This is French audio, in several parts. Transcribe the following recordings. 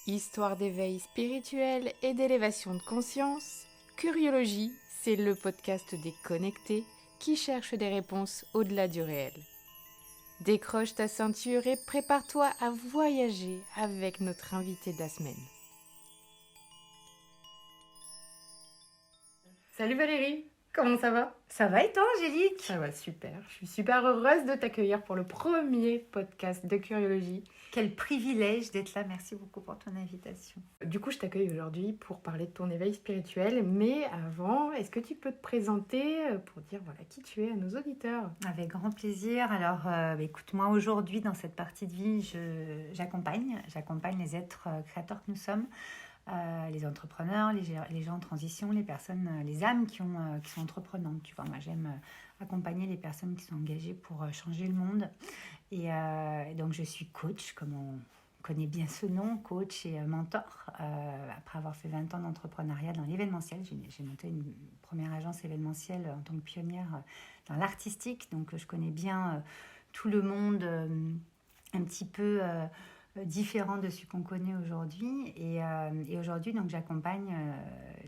Histoire d'éveil spirituel et d'élévation de conscience, Curiologie, c'est le podcast des connectés qui cherchent des réponses au-delà du réel. Décroche ta ceinture et prépare-toi à voyager avec notre invité de la semaine. Salut Valérie, comment ça va ? Ça va et toi, Angélique ? Ça va super, je suis super heureuse de t'accueillir pour le premier podcast de Curiologie. Quel privilège d'être là, merci beaucoup pour ton invitation. Du coup, je t'accueille aujourd'hui pour parler de ton éveil spirituel, mais avant, est-ce que tu peux te présenter pour dire voilà qui tu es à nos auditeurs ? Avec grand plaisir. Alors, écoute, moi aujourd'hui, dans cette partie de vie, j'accompagne les êtres créateurs que nous sommes, les entrepreneurs, les gens en transition, les personnes, les âmes qui sont entreprenantes. Tu vois, moi j'aime accompagner les personnes qui sont engagées pour changer le monde. Et donc je suis coach, comme on connaît bien ce nom, coach et mentor. Après avoir fait 20 ans d'entrepreneuriat dans l'événementiel, j'ai monté une première agence événementielle en tant que pionnière dans l'artistique. Donc je connais bien tout le monde un petit peu différent de ce qu'on connaît aujourd'hui. Et aujourd'hui, donc, j'accompagne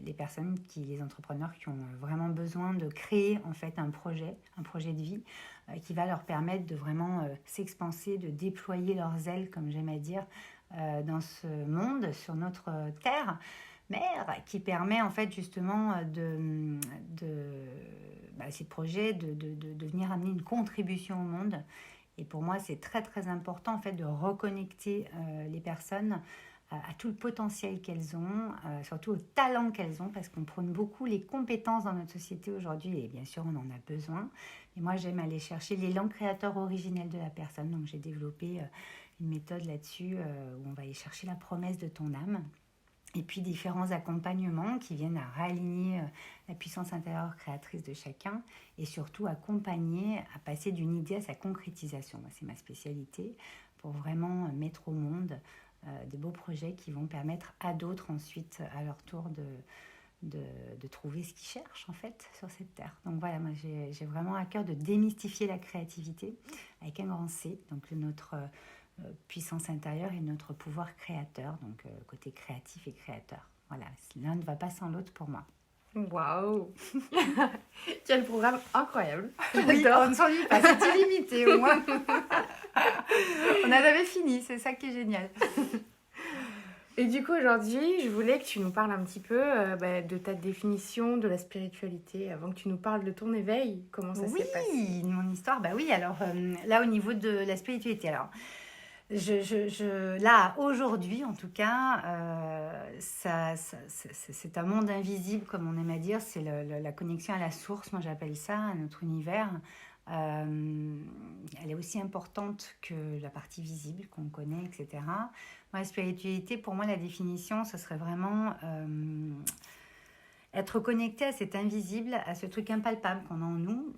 les entrepreneurs qui ont vraiment besoin de créer en fait un projet de vie qui va leur permettre de vraiment s'expanser, de déployer leurs ailes, comme j'aime à dire, dans ce monde, sur notre terre mère, qui permet en fait justement ces projets de venir amener une contribution au monde. Et pour moi, c'est très très important en fait de reconnecter les personnes à tout le potentiel qu'elles ont, surtout au talent qu'elles ont, parce qu'on prône beaucoup les compétences dans notre société aujourd'hui, et bien sûr on en a besoin. Et moi j'aime aller chercher l'élan créateur originel de la personne, donc j'ai développé une méthode là-dessus où on va aller chercher la promesse de ton âme. Et puis différents accompagnements qui viennent à réaligner la puissance intérieure créatrice de chacun et surtout accompagner à passer d'une idée à sa concrétisation. C'est ma spécialité pour vraiment mettre au monde de beaux projets qui vont permettre à d'autres ensuite à leur tour de trouver ce qu'ils cherchent en fait sur cette terre. Donc voilà, moi j'ai vraiment à cœur de démystifier la créativité avec un grand C, donc notre puissance intérieure et notre pouvoir créateur, donc côté créatif et créateur. Voilà, l'un ne va pas sans l'autre pour moi. Waouh. Quel programme incroyable. Oui, on ne s'ennuie pas, c'est illimité au moins. On n'a jamais fini, c'est ça qui est génial. Et du coup, aujourd'hui, je voulais que tu nous parles un petit peu de ta définition de la spiritualité, avant que tu nous parles de ton éveil, comment ça s'est passé ? Oui, mon histoire, oui, alors là, au niveau de la spiritualité, alors, là, aujourd'hui, en tout cas, c'est un monde invisible, comme on aime à dire, c'est la connexion à la source, moi j'appelle ça, à notre univers. Elle est aussi importante que la partie visible qu'on connaît, etc. Moi, la spiritualité, pour moi, la définition, ce serait vraiment être connecté à cet invisible, à ce truc impalpable qu'on a en nous,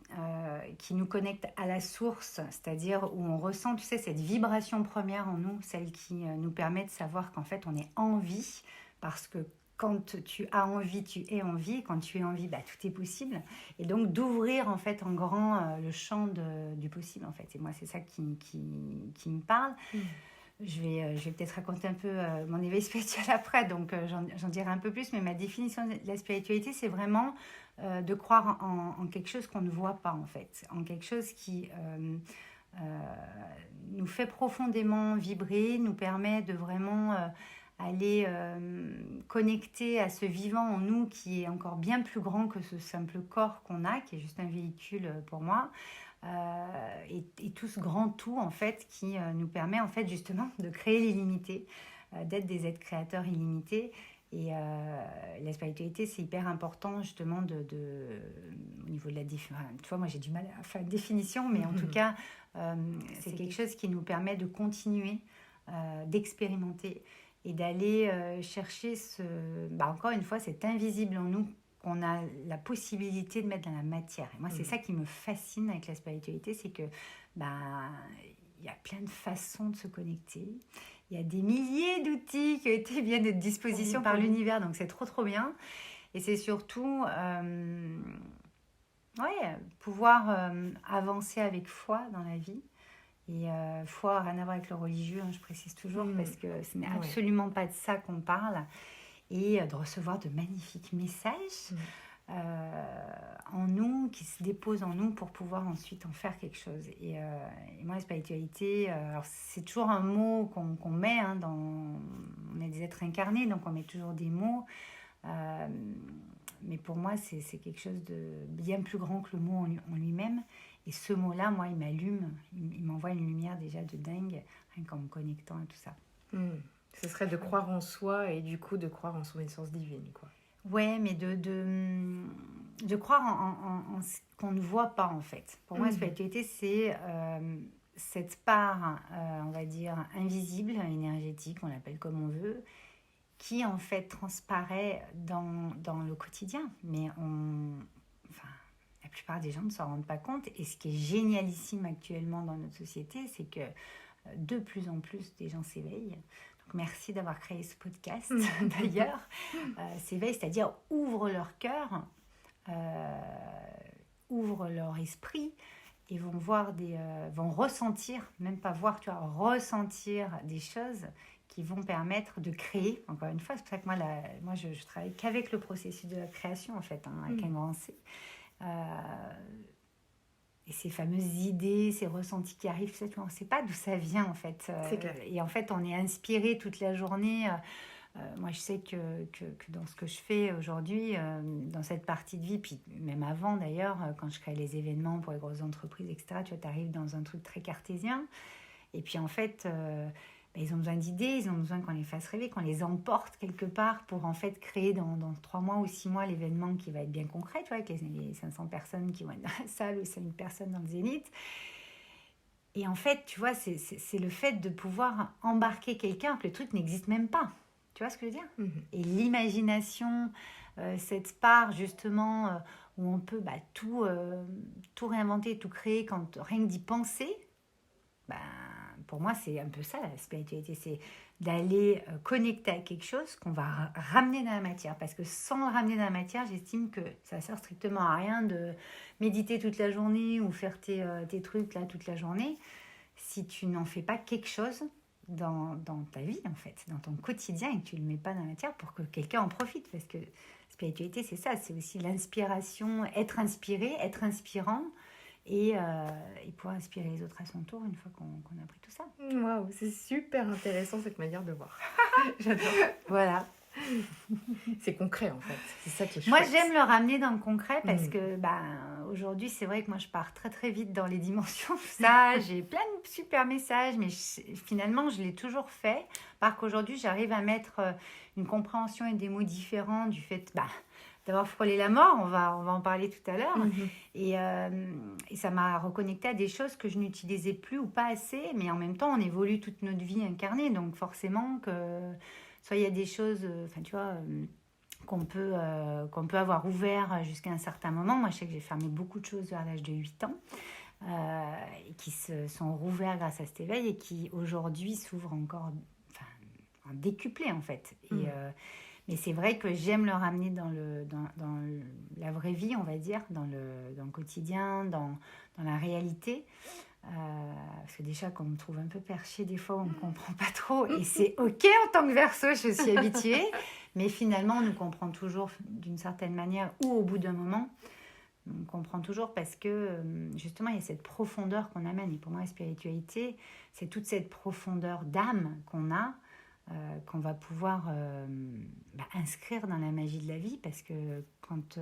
qui nous connecte à la source, c'est-à-dire où on ressent, tu sais, cette vibration première en nous, celle qui nous permet de savoir qu'en fait, on est en vie, parce que quand tu as envie, tu es en vie. Quand tu es en vie, tout est possible. Et donc, d'ouvrir en fait en grand le champ du possible, en fait. Et moi, c'est ça qui me parle. Je vais peut-être raconter un peu mon éveil spirituel après, donc j'en dirai un peu plus. Mais ma définition de la spiritualité, c'est vraiment de croire en quelque chose qu'on ne voit pas, en fait. En quelque chose qui nous fait profondément vibrer, nous permet de vraiment aller connecter à ce vivant en nous qui est encore bien plus grand que ce simple corps qu'on a, qui est juste un véhicule pour moi. Et tout ce grand tout en fait qui nous permet en fait justement de créer l'illimité, d'être des êtres créateurs illimités. Et la spiritualité, c'est hyper important justement au niveau de la définition. Tu vois, moi j'ai du mal à faire une définition, mais en tout cas, c'est quelque chose qui nous permet de continuer, d'expérimenter et d'aller chercher encore une fois, cet invisible en nous qu'on a la possibilité de mettre dans la matière. Et moi, c'est ça qui me fascine avec la spiritualité, c'est que il y a plein de façons de se connecter. Il y a des milliers d'outils qui ont été mis à notre disposition par l'univers, donc c'est trop trop bien. Et c'est surtout pouvoir avancer avec foi dans la vie Et foi, rien à voir avec le religieux, je précise toujours, parce que ce n'est Ouais. absolument pas de ça qu'on parle. Et de recevoir de magnifiques messages en nous, qui se déposent en nous pour pouvoir ensuite en faire quelque chose. Et moi, la spiritualité, alors c'est toujours un mot qu'on met on est des êtres incarnés, donc on met toujours des mots. Mais pour moi, c'est quelque chose de bien plus grand que le mot en lui-même. Et ce mot-là, moi, il m'allume, il m'envoie une lumière déjà de dingue, rien qu'en me connectant à tout ça. Ce serait de croire en soi et du coup de croire en son essence divine, quoi. Ouais, mais de croire en ce qu'on ne voit pas, en fait. Pour moi, la spiritualité, c'est cette part, on va dire, invisible, énergétique, on l'appelle comme on veut, qui, en fait, transparaît dans le quotidien. Mais la plupart des gens ne s'en rendent pas compte. Et ce qui est génialissime actuellement dans notre société, c'est que de plus en plus, des gens s'éveillent. Donc, merci d'avoir créé ce podcast, d'ailleurs. S'éveillent, c'est-à-dire ouvrent leur cœur, ouvrent leur esprit et vont ressentir, même pas voir, tu vois, ressentir des choses qui vont permettre de créer. Encore une fois, c'est pour ça que moi je travaille qu'avec le processus de la création, en fait, avec un grand C. Et ces fameuses idées, ces ressentis qui arrivent, on ne sait pas d'où ça vient, en fait. C'est clair. Et en fait, on est inspiré toute la journée. Moi, je sais que dans ce que je fais aujourd'hui, dans cette partie de vie, puis même avant d'ailleurs, quand je crée les événements pour les grosses entreprises, etc., tu arrives dans un truc très cartésien. Et puis en fait, ils ont besoin d'idées, ils ont besoin qu'on les fasse rêver, qu'on les emporte quelque part pour en fait créer dans 3 mois ou 6 mois l'événement qui va être bien concret, tu vois, avec les 500 personnes qui vont être dans la salle ou 5000 personnes dans le Zénith. Et en fait, tu vois, c'est le fait de pouvoir embarquer quelqu'un, que le truc n'existe même pas. Tu vois ce que je veux dire ? Et l'imagination, cette part justement où on peut tout réinventer, tout créer, quand rien que d'y penser, pour moi, c'est un peu ça la spiritualité, c'est d'aller connecter à quelque chose qu'on va ramener dans la matière. Parce que sans le ramener dans la matière, j'estime que ça ne sert strictement à rien de méditer toute la journée ou faire tes trucs là toute la journée si tu n'en fais pas quelque chose dans ta vie, en fait, dans ton quotidien, et que tu ne le mets pas dans la matière pour que quelqu'un en profite. Parce que spiritualité, c'est ça, c'est aussi l'inspiration, être inspiré, être inspirant, et pouvoir inspirer les autres à son tour une fois qu'on a appris tout ça. Waouh, c'est super intéressant cette manière de voir. J'adore. Voilà. C'est concret en fait, c'est ça qui est chouette. Moi, j'aime le ramener dans le concret parce que aujourd'hui, c'est vrai que moi, je pars très très vite dans les dimensions. Ça, j'ai plein de super messages, mais finalement, je l'ai toujours fait. Parce qu'aujourd'hui, j'arrive à mettre une compréhension et des mots différents du fait d'avoir frôlé la mort. On va en parler tout à l'heure. Et ça m'a reconnecté à des choses que je n'utilisais plus ou pas assez. Mais en même temps, on évolue toute notre vie incarnée. Donc forcément que... Soit il y a des choses, tu vois, qu'on peut avoir ouvert jusqu'à un certain moment. Moi, je sais que j'ai fermé beaucoup de choses vers l'âge de 8 ans et qui se sont rouverts grâce à cet éveil et qui, aujourd'hui, s'ouvrent encore, en décuplé, en fait. Mais c'est vrai que j'aime le ramener dans la vraie vie, on va dire, dans le quotidien, dans la réalité. Parce que déjà qu'on me trouve un peu perché des fois, on ne comprend pas trop, et c'est ok en tant que Verseau, je suis habituée, mais finalement on nous comprend toujours d'une certaine manière, ou au bout d'un moment on comprend toujours, parce que justement il y a cette profondeur qu'on amène. Et pour moi la spiritualité, c'est toute cette profondeur d'âme qu'on a, qu'on va pouvoir inscrire dans la magie de la vie, parce que quand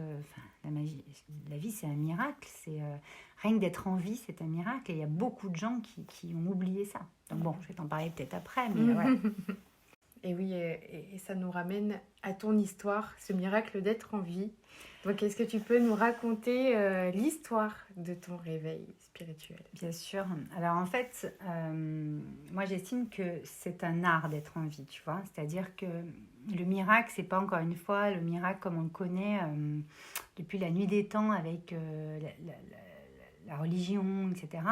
la vie c'est un miracle, c'est rien que d'être en vie, c'est un miracle, et il y a beaucoup de gens qui ont oublié ça. Donc bon, je vais t'en parler peut-être après, mais voilà. Et oui, et ça nous ramène à ton histoire, ce miracle d'être en vie. Donc, est-ce que tu peux nous raconter l'histoire de ton réveil spirituel ? Bien sûr. Alors en fait, moi j'estime que c'est un art d'être en vie, tu vois. C'est-à-dire que le miracle, c'est pas encore une fois le miracle comme on le connaît depuis la nuit des temps avec la religion, etc.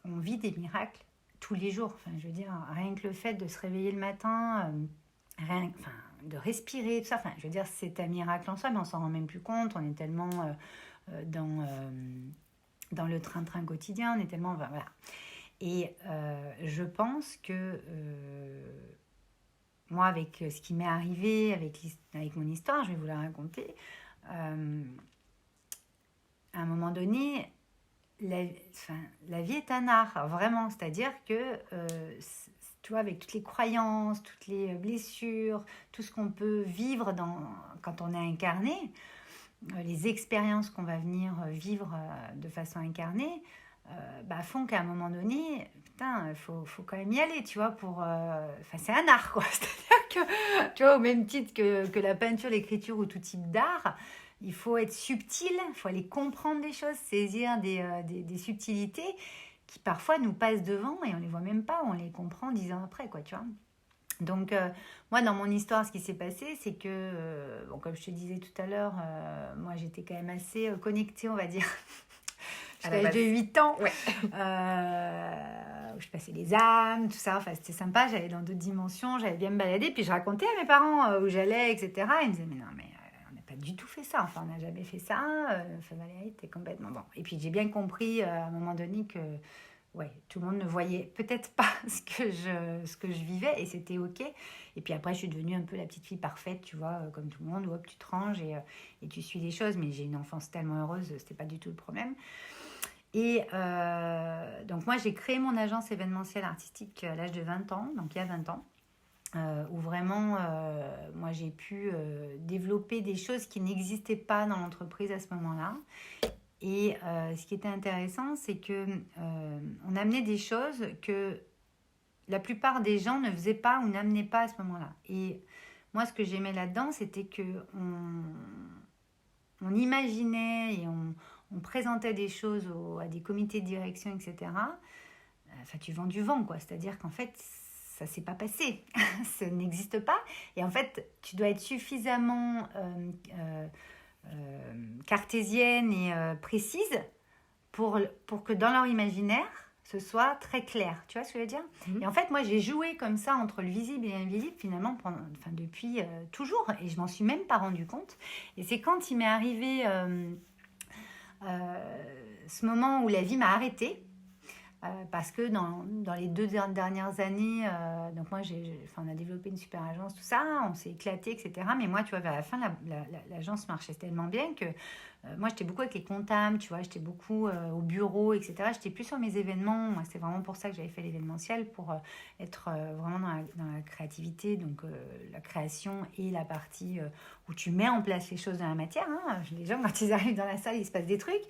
On vit des miracles tous les jours. Enfin, je veux dire, rien que le fait de se réveiller le matin, de respirer, tout ça. Enfin, je veux dire, c'est un miracle en soi, mais on s'en rend même plus compte. On est tellement dans le train-train quotidien, on est tellement... voilà. Et je pense que moi, avec ce qui m'est arrivé, avec mon histoire, je vais vous la raconter, à un moment donné, la vie est un art, vraiment. C'est-à-dire que, tu vois, avec toutes les croyances, toutes les blessures, tout ce qu'on peut vivre quand on est incarné, les expériences qu'on va venir vivre de façon incarnée, font qu'à un moment donné, putain, faut quand même y aller, tu vois, c'est un art, quoi. C'est-à-dire que, tu vois, au même titre que la peinture, l'écriture ou tout type d'art, il faut être subtil, il faut aller comprendre des choses, saisir des subtilités qui parfois nous passent devant et on les voit même pas, on les comprend 10 ans après, quoi, tu vois. Donc, moi, dans mon histoire, ce qui s'est passé, c'est que, comme je te disais tout à l'heure, moi, j'étais quand même assez connectée, on va dire, jusqu'à l'âge de 8 ans. Ouais. Je passais les âmes, tout ça. Enfin, c'était sympa, j'allais dans d'autres dimensions, j'allais bien me balader. Puis, je racontais à mes parents où j'allais, etc. Ils me disaient, mais non, mais on n'a pas du tout fait ça. Enfin, on n'a jamais fait ça. Enfin, Valérie, t'es complètement bon. Et puis, j'ai bien compris à un moment donné que ouais, tout le monde ne voyait peut-être pas ce que je vivais et c'était ok. Et puis après, je suis devenue un peu la petite fille parfaite, tu vois, comme tout le monde, où hop, tu te ranges et tu suis les choses. Mais j'ai une enfance tellement heureuse, c'était pas du tout le problème. Et donc moi, j'ai créé mon agence événementielle artistique à l'âge de 20 ans, donc il y a 20 ans. Où vraiment, moi, j'ai pu développer des choses qui n'existaient pas dans l'entreprise à ce moment-là. Et ce qui était intéressant, c'est que on amenait des choses que la plupart des gens ne faisaient pas ou n'amenaient pas à ce moment-là. Et moi, ce que j'aimais là-dedans, c'était que on imaginait et on présentait des choses à des comités de direction, etc. Enfin, tu vends du vent, quoi. C'est-à-dire qu'en fait, ça ne s'est pas passé. Ça n'existe pas. Et en fait, tu dois être suffisamment cartésienne et précise pour que dans leur imaginaire, ce soit très clair. Tu vois ce que je veux dire ? Et en fait, moi, j'ai joué comme ça entre le visible et l'invisible, finalement, depuis toujours. Et je m'en suis même pas rendu compte. Et c'est quand il m'est arrivé ce moment où la vie m'a arrêtée. Parce que dans les 2 dernières années, donc moi, on a développé une super agence, tout ça, on s'est éclaté, etc. Mais moi, tu vois, vers la fin, l'agence marchait tellement bien que moi, j'étais beaucoup avec les comptables, tu vois, j'étais beaucoup au bureau, etc. J'étais plus sur mes événements. Moi, c'est vraiment pour ça que j'avais fait l'événementiel, pour être vraiment dans la créativité, donc la création et la partie où tu mets en place les choses dans la matière. Hein. Les gens, quand ils arrivent dans la salle, il se passe des trucs.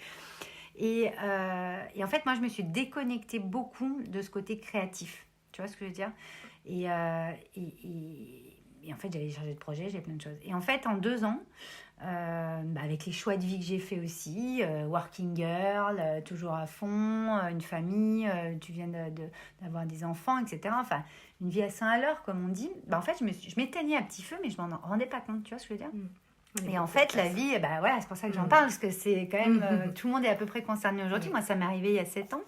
Et en fait, moi, je me suis déconnectée beaucoup de ce côté créatif. Tu vois ce que je veux dire ? Et en fait, j'avais chargé de projet, j'avais plein de choses. Et en fait, en 2 ans, avec les choix de vie que j'ai fait aussi, working girl, toujours à fond, une famille, tu viens d'avoir des enfants, etc. Enfin, une vie à 100 à l'heure, comme on dit. En fait, je m'éteignais à petit feu, mais je m'en rendais pas compte. Tu vois ce que je veux dire ? Et en fait, la vie, voilà, c'est pour ça que j'en parle, parce que c'est quand même, tout le monde est à peu près concerné aujourd'hui. Moi, ça m'est arrivé il y a 7 ans,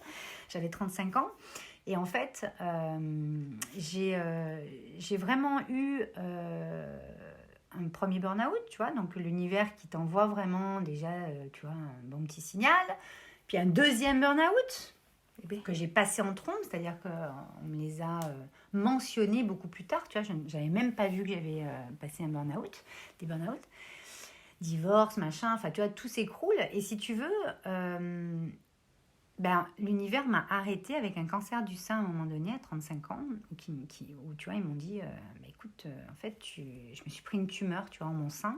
j'avais 35 ans. Et en fait, j'ai vraiment eu un premier burn-out, tu vois, donc l'univers qui t'envoie vraiment déjà, tu vois, un bon petit signal. Puis un deuxième burn-out que j'ai passé en trombe, c'est-à-dire qu'on me les a mentionnés beaucoup plus tard, tu vois, je n'avais même pas vu que j'avais passé un burn-out, des burn-out. Divorce, machin, enfin, tu vois, tout s'écroule. Et si tu veux, l'univers m'a arrêtée avec un cancer du sein à un moment donné, à 35 ans, où tu vois, ils m'ont dit, écoute, en fait, je me suis pris une tumeur, tu vois, en mon sein,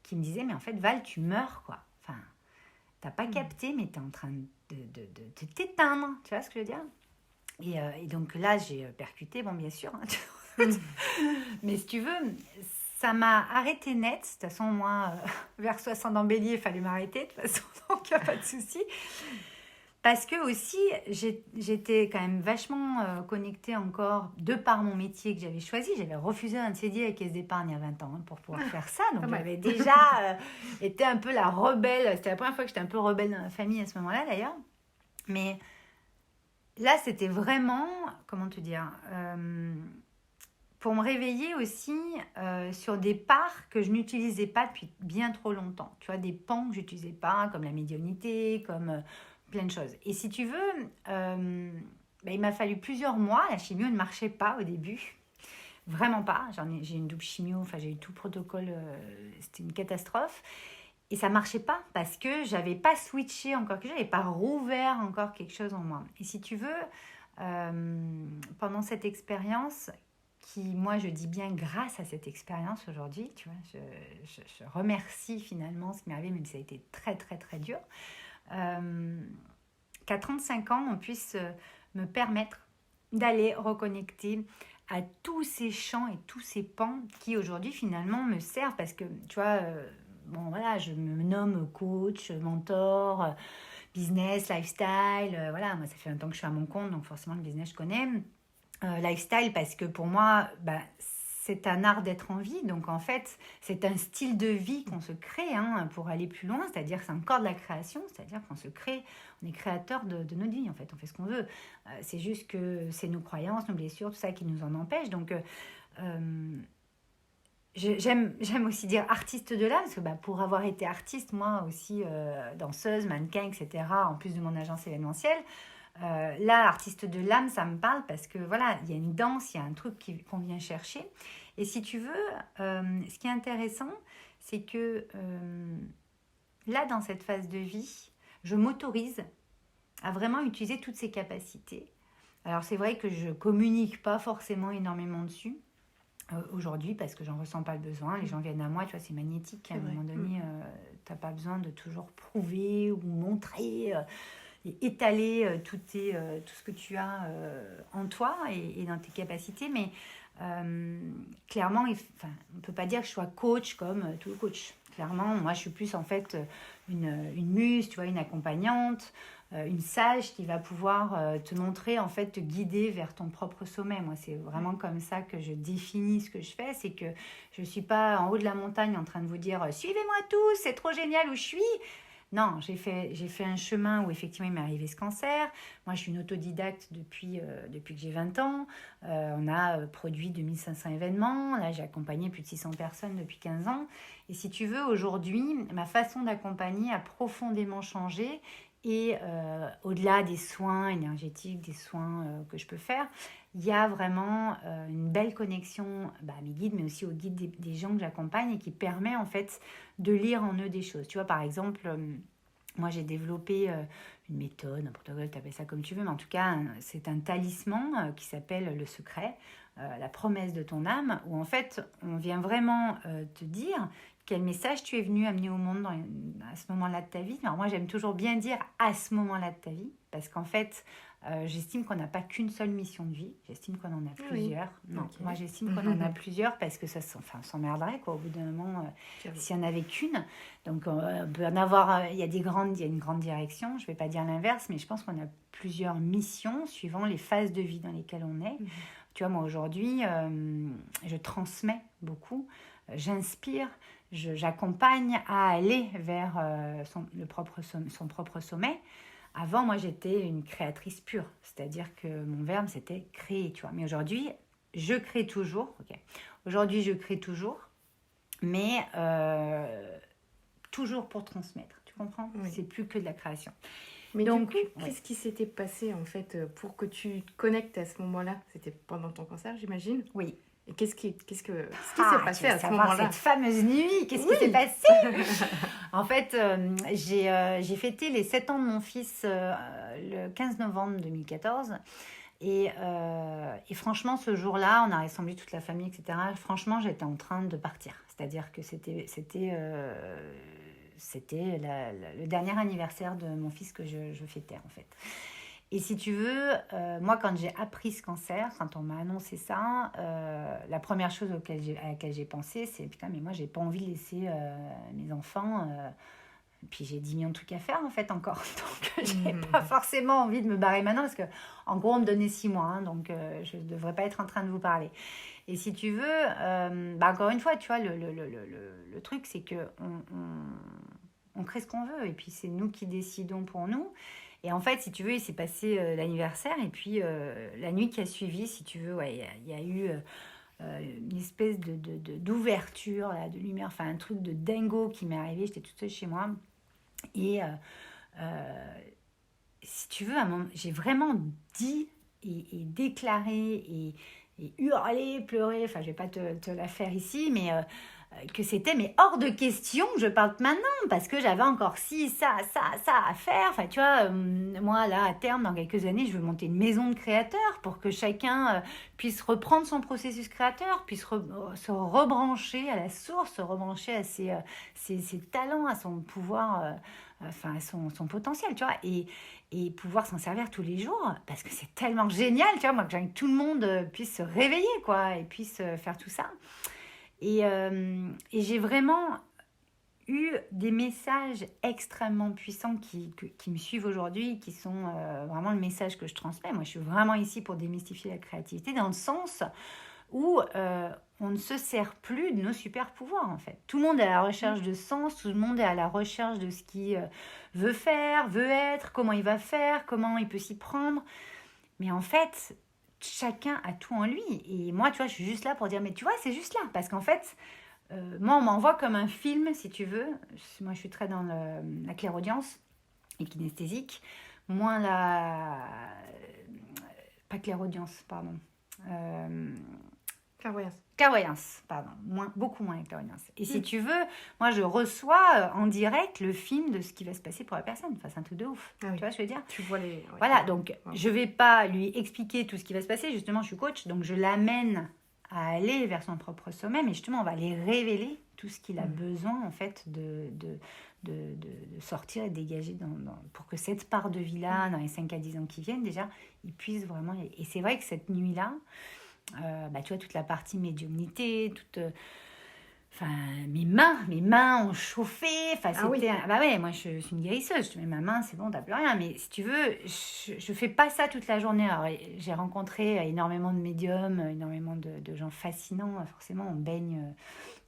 qui me disait, mais en fait, Val, tu meurs, quoi. Enfin, t'as pas capté, mais t'es en train de t'éteindre, tu vois ce que je veux dire ? Et donc là, j'ai percuté, bon, bien sûr, hein, mais si tu veux... Ça m'a arrêté net. De toute façon, moi, vers 60 ans bélier, il fallait m'arrêter. De toute façon, donc il n'y a pas de souci. Parce que aussi, j'étais quand même vachement connectée encore, de par mon métier que j'avais choisi. J'avais refusé un CDI avec Caisse d'Épargne il y a 20 ans pour pouvoir faire ça. Donc j'avais déjà été un peu la rebelle. C'était la première fois que j'étais un peu rebelle dans la famille à ce moment-là, d'ailleurs. Mais là, c'était vraiment, comment te dire... pour me réveiller aussi sur des parts que je n'utilisais pas depuis bien trop longtemps. Tu vois, des pans que je n'utilisais pas, comme la médiumnité, comme plein de choses. Et si tu veux, il m'a fallu plusieurs mois. La chimio ne marchait pas au début. Vraiment pas. J'ai une double chimio, enfin j'ai eu tout le protocole, c'était une catastrophe. Et ça marchait pas parce que j'avais pas switché encore quelque chose, j'avais pas rouvert encore quelque chose en moi. Et si tu veux, pendant cette expérience, qui moi je dis bien grâce à cette expérience aujourd'hui, tu vois, je remercie finalement ce qui m'est arrivé, même si ça a été très très très dur, qu'à 35 ans on puisse me permettre d'aller reconnecter à tous ces champs et tous ces pans qui aujourd'hui finalement me servent parce que tu vois, bon voilà, je me nomme coach, mentor, business, lifestyle, voilà, moi ça fait un temps que je suis à mon compte donc forcément le business je connais, lifestyle parce que pour moi c'est un art d'être en vie, donc en fait c'est un style de vie qu'on se crée pour aller plus loin, c'est-à-dire que c'est encore de la création, c'est-à-dire qu'on se crée, on est créateur de notre vie en fait, on fait ce qu'on veut, c'est juste que c'est nos croyances, nos blessures, tout ça qui nous en empêche, donc j'aime aussi dire artiste de l'âme, parce que pour avoir été artiste, moi aussi danseuse, mannequin, etc., en plus de mon agence événementielle, là, artiste de l'âme, ça me parle parce que voilà, il y a une danse, il y a un truc qu'on vient chercher. Et si tu veux, ce qui est intéressant, c'est que là, dans cette phase de vie, je m'autorise à vraiment utiliser toutes ces capacités. Alors, c'est vrai que je communique pas forcément énormément dessus aujourd'hui parce que j'en ressens pas le besoin. Les gens viennent à moi, tu vois, c'est magnétique. À un moment donné, t'as pas besoin de toujours prouver ou montrer. Et étaler tout ce que tu as en toi et dans tes capacités. Mais clairement, on ne peut pas dire que je sois coach comme tout le coach. Clairement, moi, je suis plus en fait une muse, tu vois, une accompagnante, une sage qui va pouvoir te montrer, en fait, te guider vers ton propre sommet. Moi, c'est vraiment comme ça que je définis ce que je fais. C'est que je ne suis pas en haut de la montagne en train de vous dire « Suivez-moi tous, c'est trop génial où je suis !» Non, j'ai fait un chemin où effectivement il m'est arrivé ce cancer. Moi, je suis une autodidacte depuis que j'ai 20 ans. On a produit 2500 événements. Là, j'ai accompagné plus de 600 personnes depuis 15 ans. Et si tu veux, aujourd'hui, ma façon d'accompagner a profondément changé. Et au-delà des soins énergétiques, des soins que je peux faire, il y a vraiment une belle connexion à mes guides, mais aussi aux guides des gens que j'accompagne et qui permet en fait de lire en eux des choses. Tu vois, par exemple, moi j'ai développé une méthode, un protocole, tu appelles ça comme tu veux, mais en tout cas, c'est un talisman qui s'appelle le secret, la promesse de ton âme, où en fait, on vient vraiment te dire quel message tu es venu amener au monde à ce moment-là de ta vie. Alors moi, j'aime toujours bien dire à ce moment-là de ta vie, parce qu'en fait, j'estime qu'on n'a pas qu'une seule mission de vie. J'estime qu'on en a plusieurs. Oui. Non, okay. Moi, j'estime qu'on en a plusieurs parce que ça s'emmerderait, quoi, au bout d'un moment, s'il n'y en avait qu'une. Donc, on peut en avoir... Il y a une grande direction. Je ne vais pas dire l'inverse, mais je pense qu'on a plusieurs missions suivant les phases de vie dans lesquelles on est. Tu vois, moi, aujourd'hui, je transmets beaucoup. J'inspire. J'accompagne à aller vers son propre sommet. Avant, moi, j'étais une créatrice pure. C'est-à-dire que mon verbe, c'était créer, tu vois. Mais aujourd'hui, je crée toujours. Okay. Aujourd'hui, je crée toujours. Mais toujours pour transmettre. Tu comprends ? Oui. C'est plus que de la création. Mais donc, du coup, qu'est-ce qui s'était passé, en fait, pour que tu te connectes à ce moment-là ? C'était pendant ton cancer, j'imagine ? Oui. Et qu'est-ce qui s'est passé à ce moment-là ? Cette fameuse nuit, qu'est-ce qui s'est passé ? En fait, j'ai fêté les 7 ans de mon fils le 15 novembre 2014. Et franchement, ce jour-là, on a rassemblé toute la famille, etc. Franchement, j'étais en train de partir. C'est-à-dire que c'était le dernier anniversaire de mon fils que je fêtais, en fait. Et si tu veux, moi, quand j'ai appris ce cancer, quand on m'a annoncé ça, la première chose à laquelle j'ai pensé, c'est « Putain, mais moi, j'ai pas envie de laisser mes enfants... Puis j'ai 10 millions de trucs à faire, en fait, encore. Donc, j'ai pas forcément envie de me barrer maintenant, parce que en gros, on me donnait 6 mois, donc je devrais pas être en train de vous parler. Et si tu veux, encore une fois, tu vois, le truc, c'est que on crée ce qu'on veut, et puis c'est nous qui décidons pour nous. Et en fait, si tu veux, il s'est passé l'anniversaire, et puis la nuit qui a suivi, si tu veux, il y a eu une espèce d'ouverture, là, de lumière, enfin un truc de dingo qui m'est arrivé. J'étais toute seule chez moi. Et si tu veux, j'ai vraiment dit et déclarer et hurler, pleurer, enfin je vais pas te la faire ici, mais que c'était mais hors de question que je parte maintenant parce que j'avais encore ça à faire. Enfin tu vois, moi là à terme dans quelques années je veux monter une maison de créateurs pour que chacun puisse reprendre son processus créateur, puisse se rebrancher à la source, se rebrancher à ses talents, à son pouvoir, enfin à son potentiel, tu vois, et pouvoir s'en servir tous les jours parce que c'est tellement génial, tu vois, moi que j'aimerais que tout le monde puisse se réveiller quoi et puisse faire tout ça. Et j'ai vraiment eu des messages extrêmement puissants qui me suivent aujourd'hui, qui sont vraiment le message que je transmets. Moi, je suis vraiment ici pour démystifier la créativité dans le sens où on ne se sert plus de nos super pouvoirs, en fait. Tout le monde est à la recherche de sens, tout le monde est à la recherche de ce qu'il veut faire, veut être, comment il va faire, comment il peut s'y prendre. Mais en fait, chacun a tout en lui. Et moi, tu vois, je suis juste là pour dire, mais tu vois, c'est juste là. Parce qu'en fait, moi, on m'envoie comme un film, si tu veux. Moi, je suis très dans la clairaudience et kinesthésique. Moins la... Pas clairaudience, pardon. Clairvoyance, pardon. Beaucoup moins la clairvoyance. Et si tu veux, moi, je reçois en direct le film de ce qui va se passer pour la personne. Enfin, c'est un truc de ouf. Ah oui. Tu vois ce que je veux dire? Tu vois les... Ouais, voilà, donc je vais pas lui expliquer tout ce qui va se passer. Justement, je suis coach, donc je l'amène à aller vers son propre sommet. Mais justement, on va aller révéler tout ce qu'il a besoin, en fait, de sortir et de dégager pour que cette part de vie-là, dans les 5 à 10 ans qui viennent, déjà, il puisse vraiment... Et c'est vrai que cette nuit-là, tu vois, toute la partie médiumnité, enfin, mes mains ont chauffé. Enfin, c'était... Bah ouais, moi, je suis une guérisseuse. Je te mets ma main, c'est bon, t'as plus rien. Mais si tu veux, je fais pas ça toute la journée. Alors, j'ai rencontré énormément de médiums, énormément de gens fascinants. Forcément, on baigne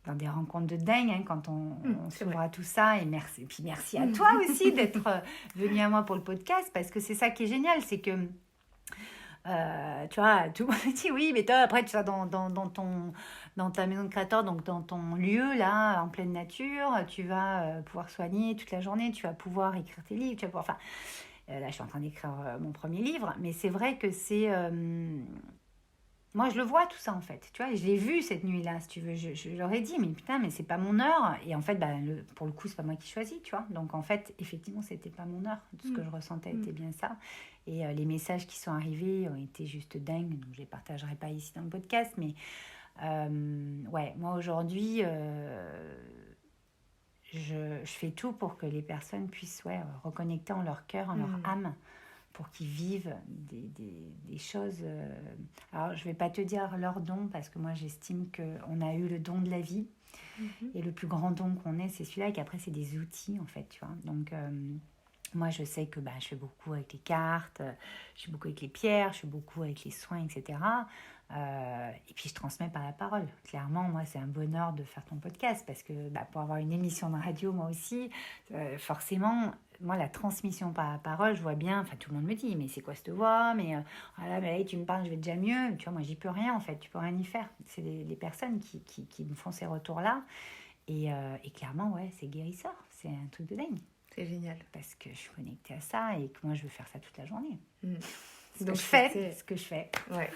dans des rencontres de dingue hein, quand on s'ouvre à tout ça. Et puis merci à toi aussi d'être venu à moi pour le podcast parce que c'est ça qui est génial, c'est que tu vois, tout le monde dit oui, mais toi, après, tu vas dans ta maison de créateur, donc dans ton lieu, là, en pleine nature, tu vas pouvoir soigner toute la journée, tu vas pouvoir écrire tes livres, tu vas pouvoir... Enfin, là, je suis en train d'écrire mon premier livre, mais c'est vrai que c'est... moi, je le vois tout ça, en fait. Tu vois, je l'ai vu cette nuit-là, si tu veux. Je leur ai dit, mais putain, mais c'est pas mon heure. Et en fait, pour le coup, c'est pas moi qui choisis, tu vois. Donc, en fait, effectivement, c'était pas mon heure. Tout ce que je ressentais était bien ça. Et les messages qui sont arrivés ont été juste dingues. Donc, je les partagerai pas ici dans le podcast. Mais, ouais, moi, aujourd'hui, je fais tout pour que les personnes puissent reconnecter en leur cœur, en leur âme, pour qu'ils vivent des choses. Alors, je ne vais pas te dire leur don, parce que moi, j'estime qu'on a eu le don de la vie. Et le plus grand don qu'on ait, c'est celui-là, et qu'après, c'est des outils, en fait, tu vois. Donc, moi, je sais que je fais beaucoup avec les cartes, je fais beaucoup avec les pierres, je fais beaucoup avec les soins, etc. Et puis, je transmets par la parole. Clairement, moi, c'est un bonheur de faire ton podcast, parce que pour avoir une émission de radio, moi aussi, forcément... Moi, la transmission par la parole, je vois bien, enfin tout le monde me dit, mais c'est quoi cette voix? Mais voilà, mais là, tu me parles, je vais déjà mieux. Tu vois, moi, j'y peux rien en fait, tu peux rien y faire. C'est les personnes qui me font ces retours-là. Et clairement, ouais, c'est guérisseur, c'est un truc de dingue. C'est génial. Parce que je suis connectée à ça et que moi, je veux faire ça toute la journée. Donc, ce que je fais. Ouais.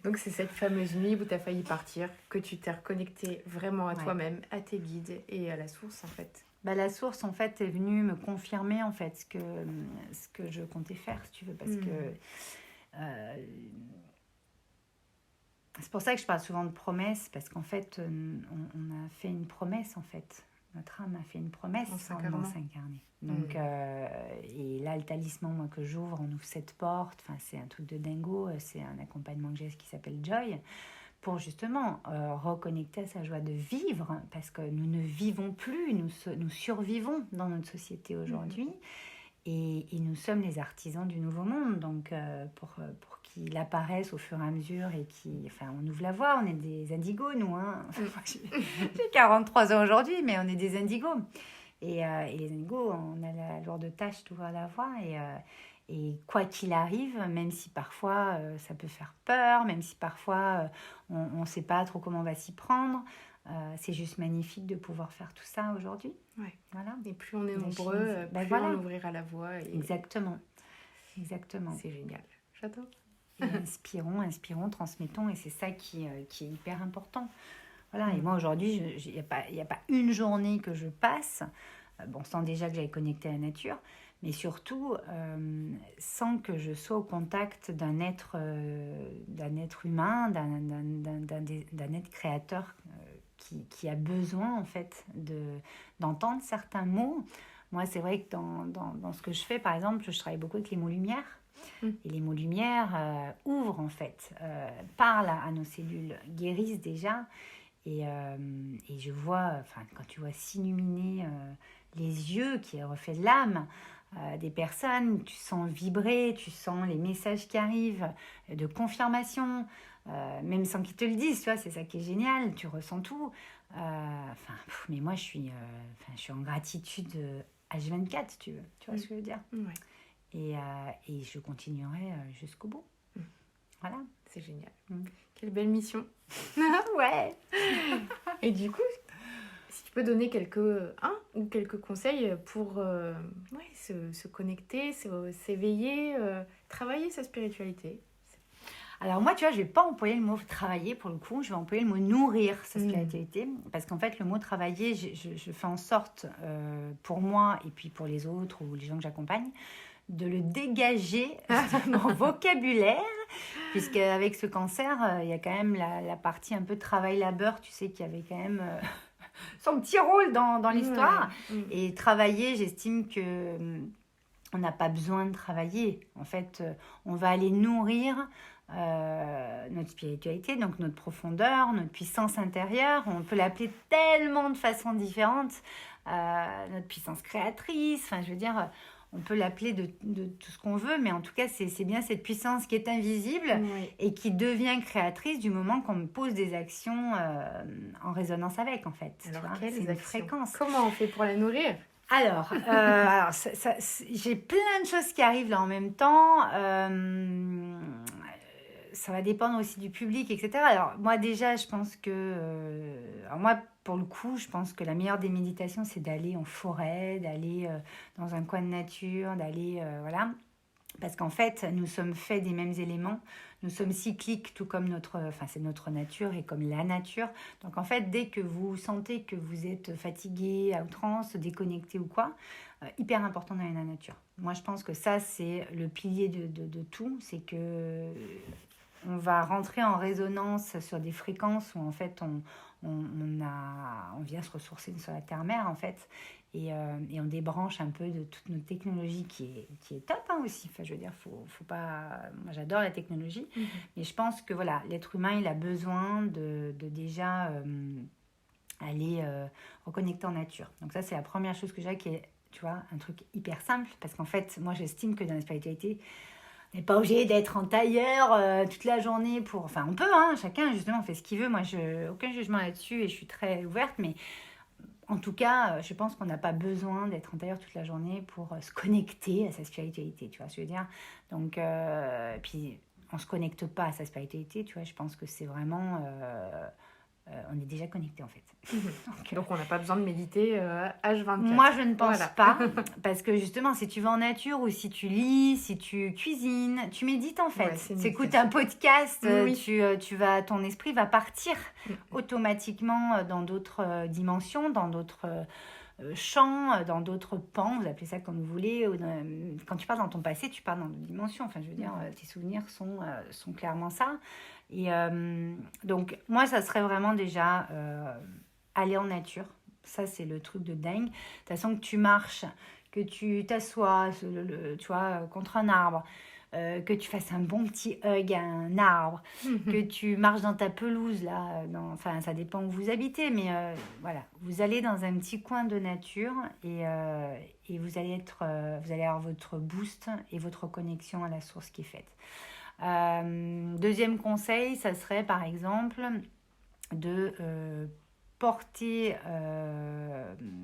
Donc, c'est cette fameuse nuit où tu as failli partir, que tu t'es reconnectée vraiment à toi-même, à tes guides et à la source en fait. La source, en fait, est venue me confirmer, en fait, ce que je comptais faire, si tu veux, parce que... c'est pour ça que je parle souvent de promesses, parce qu'en fait, on a fait une promesse, en fait. Notre âme a fait une promesse en s'incarner. Donc, et là, le talisman, moi, que j'ouvre, on ouvre cette porte, enfin, c'est un truc de dingo, c'est un accompagnement que j'ai qui s'appelle Joy, pour justement reconnecter à sa joie de vivre, parce que nous ne vivons plus, nous survivons dans notre société aujourd'hui, et nous sommes les artisans du nouveau monde, donc pour qu'il apparaisse au fur et à mesure, et on ouvre la voie, on est des indigos, nous, hein. J'ai 43 ans aujourd'hui, mais on est des indigos, et les indigos, on a la lourde tâche d'ouvrir la voie, et quoi qu'il arrive, même si parfois ça peut faire peur, même si parfois on ne sait pas trop comment on va s'y prendre, c'est juste magnifique de pouvoir faire tout ça aujourd'hui. Ouais. Voilà. Et plus on est nombreux, plus on ouvrira la voie. Exactement. C'est génial. j'adore. Et inspirons, transmettons, et c'est ça qui est hyper important. Voilà, et moi aujourd'hui, il n'y a pas une journée que je passe, sans déjà que j'aille connecter à la nature, mais surtout sans que je sois au contact d'un être humain, d'un être créateur qui a besoin en fait d'entendre certains mots. Moi, c'est vrai que dans ce que je fais, par exemple, je travaille beaucoup avec les mots lumière. Et les mots lumière ouvrent en fait, parlent à nos cellules, guérissent déjà. Et je vois, quand tu vois s'illuminer les yeux qui reflètent l'âme des personnes, tu sens vibrer, tu sens les messages qui arrivent de confirmation, même sans qu'ils te le disent, tu vois, c'est ça qui est génial, tu ressens tout. Mais moi, je suis en gratitude H24, si tu veux, tu vois ce que je veux dire. Ouais. Et je continuerai jusqu'au bout. Voilà. C'est génial. Quelle belle mission. Ouais. Et du coup, si tu peux donner quelques conseils pour se connecter, s'éveiller, travailler sa spiritualité. Alors moi, tu vois, je vais pas employer le mot travailler pour le coup, je vais employer le mot nourrir sa spiritualité. Parce qu'en fait, le mot travailler, je fais en sorte, pour moi et puis pour les autres ou les gens que j'accompagne, de le dégager de mon vocabulaire, puisque avec ce cancer, il y a quand même la partie un peu travail-labeur, tu sais, qui avait quand même son petit rôle dans l'histoire. Ouais. Et travailler, j'estime que on n'a pas besoin de travailler. En fait, on va aller nourrir notre spiritualité, donc notre profondeur, notre puissance intérieure. On peut l'appeler tellement de façons différentes. Notre puissance créatrice, je veux dire... On peut l'appeler de tout ce qu'on veut, mais en tout cas, c'est bien cette puissance qui est invisible et qui devient créatrice du moment qu'on pose des actions en résonance avec, en fait. Alors, quelles c'est une fréquence. Comment on fait pour la nourrir ? Alors, j'ai plein de choses qui arrivent là en même temps. Ça va dépendre aussi du public, etc. Alors, moi, déjà, je pense que... pour le coup, je pense que la meilleure des méditations, c'est d'aller en forêt, d'aller dans un coin de nature, d'aller... voilà. Parce qu'en fait, nous sommes faits des mêmes éléments. Nous sommes cycliques, tout comme c'est notre nature et comme la nature. Donc, en fait, dès que vous sentez que vous êtes fatigué, à outrance, déconnecté ou quoi, hyper important d'aller dans la nature. Moi, je pense que ça, c'est le pilier de tout. C'est que... on va rentrer en résonance sur des fréquences où en fait on vient se ressourcer sur la terre-mère en fait et on débranche un peu de toute notre technologie qui est top aussi. Je veux dire, faut pas... Moi j'adore la technologie, mais je pense que voilà, l'être humain il a besoin de déjà aller reconnecter en nature. Donc ça c'est la première chose que j'ai, qui est, tu vois, un truc hyper simple, parce qu'en fait moi j'estime que dans la spiritualité, on n'est pas obligé d'être en tailleur toute la journée pour... Enfin, on peut, chacun, justement, fait ce qu'il veut. Moi, aucun jugement là-dessus et je suis très ouverte. Mais en tout cas, je pense qu'on n'a pas besoin d'être en tailleur toute la journée pour se connecter à sa spiritualité, tu vois ce que je veux dire. Donc, puis, on ne se connecte pas à sa spiritualité, tu vois. Je pense que c'est vraiment... on est déjà connecté, en fait. Donc, on n'a pas besoin de méditer H24. Moi, je ne pense pas. Parce que, justement, si tu vas en nature ou si tu lis, si tu cuisines, tu médites, en fait. Tu écoutes un podcast, ton esprit va partir automatiquement dans d'autres dimensions, dans d'autres champs, dans d'autres pans, vous appelez ça comme vous voulez. Quand tu pars dans ton passé, tu pars dans d'autres dimensions. Je veux dire, tes souvenirs sont clairement ça. Et donc, moi, ça serait vraiment déjà aller en nature. Ça, c'est le truc de dingue. De toute façon, que tu marches, que tu t'assois tu vois, contre un arbre, que tu fasses un bon petit hug à un arbre, que tu marches dans ta pelouse, là. Ça dépend où vous habitez, mais voilà. Vous allez dans un petit coin de nature et vous allez avoir votre boost et votre connexion à la source qui est faite. Deuxième conseil, ça serait par exemple de porter...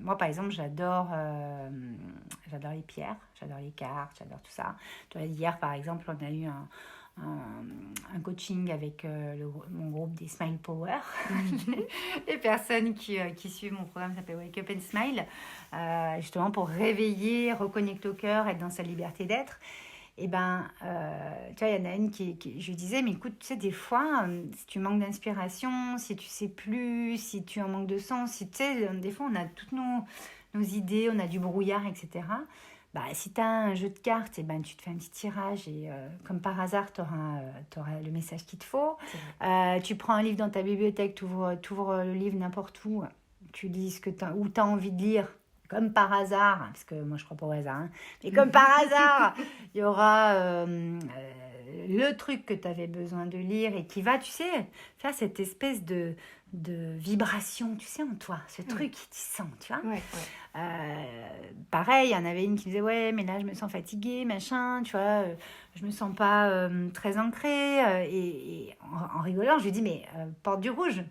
moi par exemple j'adore les pierres, j'adore les cartes, j'adore tout ça. Hier par exemple on a eu un coaching avec mon groupe des Smile Power. Les personnes qui suivent mon programme s'appelle Wake Up and Smile, justement pour réveiller, reconnecter au cœur, être dans sa liberté d'être. Et tu vois, il y en a une je lui disais, mais écoute, tu sais, des fois, si tu manques d'inspiration, si tu sais plus, si tu en manques de sens, si tu sais, des fois, on a toutes nos idées, on a du brouillard, etc. Si tu as un jeu de cartes, tu te fais un petit tirage et comme par hasard, tu auras le message qu'il te faut. Tu prends un livre dans ta bibliothèque, tu ouvres le livre n'importe où, tu lis où tu as envie de lire. Comme par hasard, parce que moi je crois pas au hasard, hein, mais comme par hasard, il y aura le truc que tu avais besoin de lire et qui va, tu sais, faire cette espèce de vibration, tu sais, en toi, ce truc qui t'y sent, tu vois. Pareil, il y en avait une qui me disait, ouais, mais là je me sens fatiguée, machin, tu vois, je me sens pas très ancrée. Et en rigolant, je lui dis, mais porte du rouge.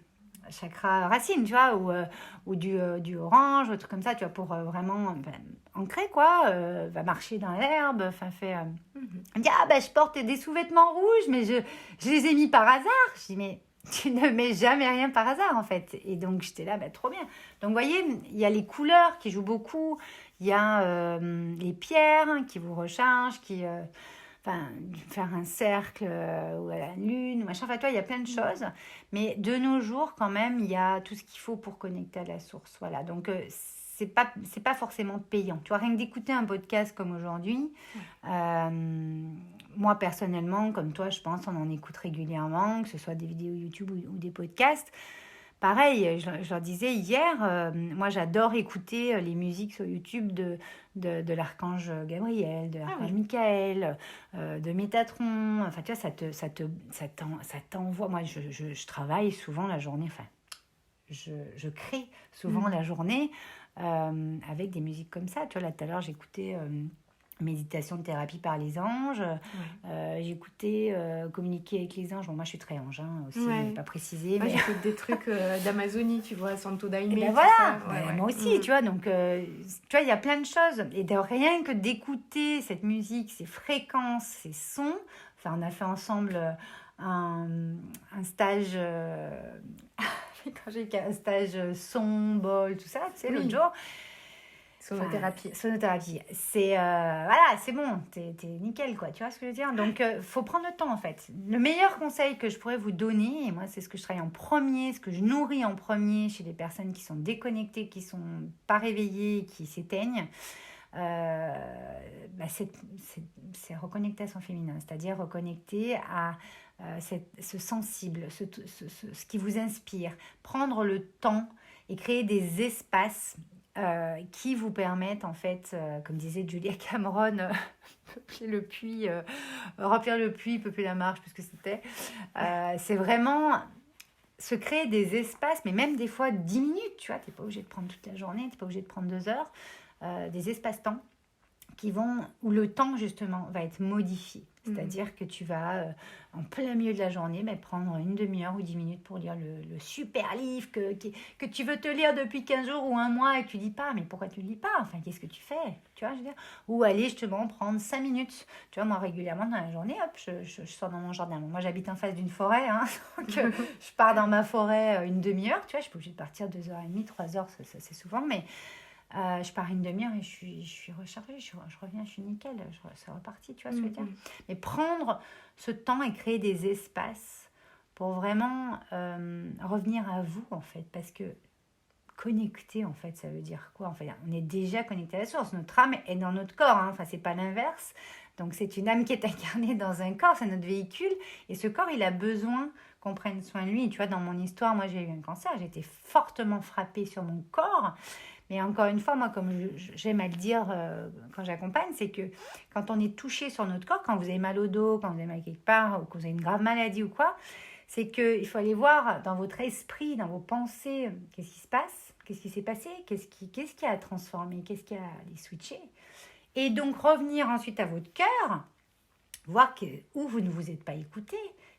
Chakra racine, tu vois, ou du orange, ou truc comme ça, tu vois, pour vraiment ancrer, quoi, va marcher dans l'herbe, enfin, elle me dit, je porte des sous-vêtements rouges, mais je les ai mis par hasard. Je dis, mais tu ne mets jamais rien par hasard, en fait. Et donc, j'étais là, trop bien. Donc, vous voyez, il y a les couleurs qui jouent beaucoup, il y a les pierres qui vous rechargent, faire un cercle ou à la lune, machin. Enfin, toi, il y a plein de choses. Mais de nos jours, quand même, il y a tout ce qu'il faut pour connecter à la source. Voilà. Donc, c'est pas forcément payant. Tu vois, rien que d'écouter un podcast comme aujourd'hui, moi, personnellement, comme toi, je pense, on en écoute régulièrement, que ce soit des vidéos YouTube ou des podcasts. Pareil, je leur disais hier, moi j'adore écouter les musiques sur YouTube de l'archange Gabriel, de l'archange Michael, de Métatron. Enfin, tu vois, ça t'envoie. Moi, je travaille souvent la journée, enfin, je crée souvent la journée avec des musiques comme ça. Tu vois, là tout à l'heure, j'écoutais méditation de thérapie par les anges. J'écoutais communiquer avec les anges. Bon, moi, je suis très ange aussi, pas précisé. Moi, j'écoute des trucs d'Amazonie, tu vois, Santo Daime. Voilà, moi aussi, tu vois. Donc, tu vois, il y a plein de choses. Et de rien que d'écouter cette musique, ces fréquences, ces sons. Enfin, on a fait ensemble un stage... quand j'ai fait un stage son, bol, tout ça, tu sais, l'autre jour. Sonothérapie. C'est voilà, c'est bon, t'es nickel, quoi. Tu vois ce que je veux dire? Donc, faut prendre le temps, en fait. Le meilleur conseil que je pourrais vous donner, et moi, c'est ce que je travaille en premier, ce que je nourris en premier chez les personnes qui sont déconnectées, qui sont pas réveillées, qui s'éteignent, c'est reconnecter à son féminin, c'est-à-dire reconnecter à ce sensible, ce qui vous inspire, prendre le temps et créer des espaces qui vous permettent, en fait, comme disait Julia Cameron, peupler le puits, remplir le puits, peupler la marche, puisque c'était. C'est vraiment se créer des espaces, mais même des fois 10 minutes, tu vois, tu n'es pas obligé de prendre toute la journée, tu n'es pas obligé de prendre 2 heures, des espaces-temps où le temps, justement, va être modifié. C'est-à-dire que tu vas, en plein milieu de la journée, prendre une demi-heure ou 10 minutes pour lire le super livre que tu veux te lire depuis 15 jours ou un mois et que tu ne lis pas. Mais pourquoi tu ne lis pas? Enfin, qu'est-ce que tu fais? Tu vois, je veux dire. Ou aller justement prendre 5 minutes. Tu vois, moi, régulièrement, dans la journée, hop, je sors dans mon jardin. Moi, j'habite en face d'une forêt, hein, donc je pars dans ma forêt une demi-heure. Tu vois, je suis pas obligée de partir 2h30, 3h, c'est souvent, mais... je pars une demi-heure et je suis rechargée, je reviens, je suis nickel, c'est reparti, tu vois ce que je veux dire. Mais prendre ce temps et créer des espaces pour vraiment revenir à vous, en fait, parce que connecter, en fait, ça veut dire quoi? En fait, on est déjà connecté à la source, notre âme est dans notre corps, hein. Enfin, c'est pas l'inverse. Donc, c'est une âme qui est incarnée dans un corps, c'est notre véhicule, et ce corps, il a besoin qu'on prenne soin de lui. Tu vois, dans mon histoire, moi, j'ai eu un cancer, j'ai été fortement frappée sur mon corps. Mais encore une fois, moi, comme j'aime à le dire quand j'accompagne, c'est que quand on est touché sur notre corps, quand vous avez mal au dos, quand vous avez mal quelque part, ou que vous avez une grave maladie ou quoi, c'est qu'il faut aller voir dans votre esprit, dans vos pensées, qu'est-ce qui se passe, qu'est-ce qui s'est passé, qu'est-ce qui a transformé, qu'est-ce qui a les switché. Et donc revenir ensuite à votre cœur, voir où vous ne vous êtes pas écouté,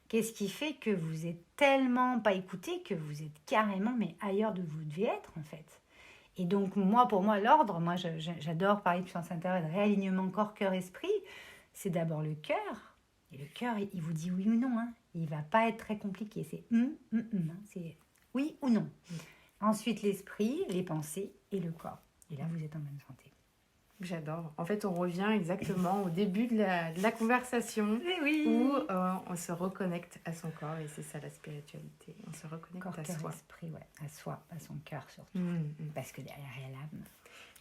qu'est-ce qui fait que vous êtes tellement pas écouté que vous êtes carrément mais ailleurs de vous devez être, en fait. Et donc, pour moi, l'ordre, moi, j'adore parler de puissance intérieure, de réalignement corps, cœur, esprit. C'est d'abord le cœur. Et le cœur, il vous dit oui ou non. Hein. Il ne va pas être très compliqué. C'est hein. C'est oui ou non. Ensuite, l'esprit, les pensées et le corps. Et là, vous êtes en bonne santé. J'adore. En fait, on revient exactement au début de la conversation Oui. où on se reconnecte à son corps et c'est ça la spiritualité. On se reconnecte Corps, à cœur, soi. esprit, ouais. À soi, à son cœur surtout. Parce que derrière, il y a l'âme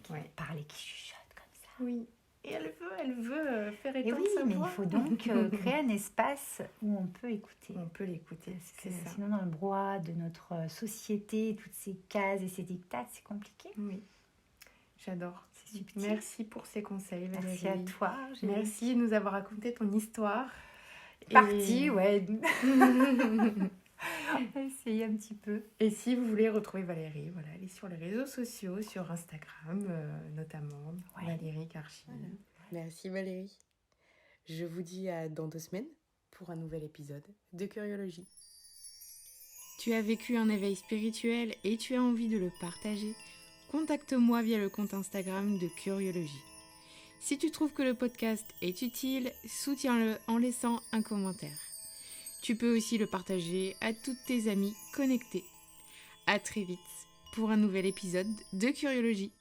qui parle et qui chuchote comme ça. Oui. Et elle veut faire éteindre oui, sa mais voix. il faut donc créer un espace où on peut écouter. On peut l'écouter, c'est ça. Sinon, dans le brouhaha de notre société, toutes ces cases et ces dictats, c'est compliqué. Oui, j'adore. C'est subtil. Merci pour ces conseils, Valérie. Merci à toi. Merci de nous avoir raconté ton histoire. Partie, ouais. Essayez un petit peu. Et si vous voulez retrouver Valérie, voilà, elle est sur les réseaux sociaux, sur Instagram notamment, Valérie Karchi. Voilà. Merci Valérie. Je vous dis à dans 2 semaines pour un nouvel épisode de Curiologie. Tu as vécu un éveil spirituel et tu as envie de le partager? Contacte-moi via le compte Instagram de Curiologie. Si tu trouves que le podcast est utile, soutiens-le en laissant un commentaire. Tu peux aussi le partager à toutes tes amies connectées. À très vite pour un nouvel épisode de Curiologie.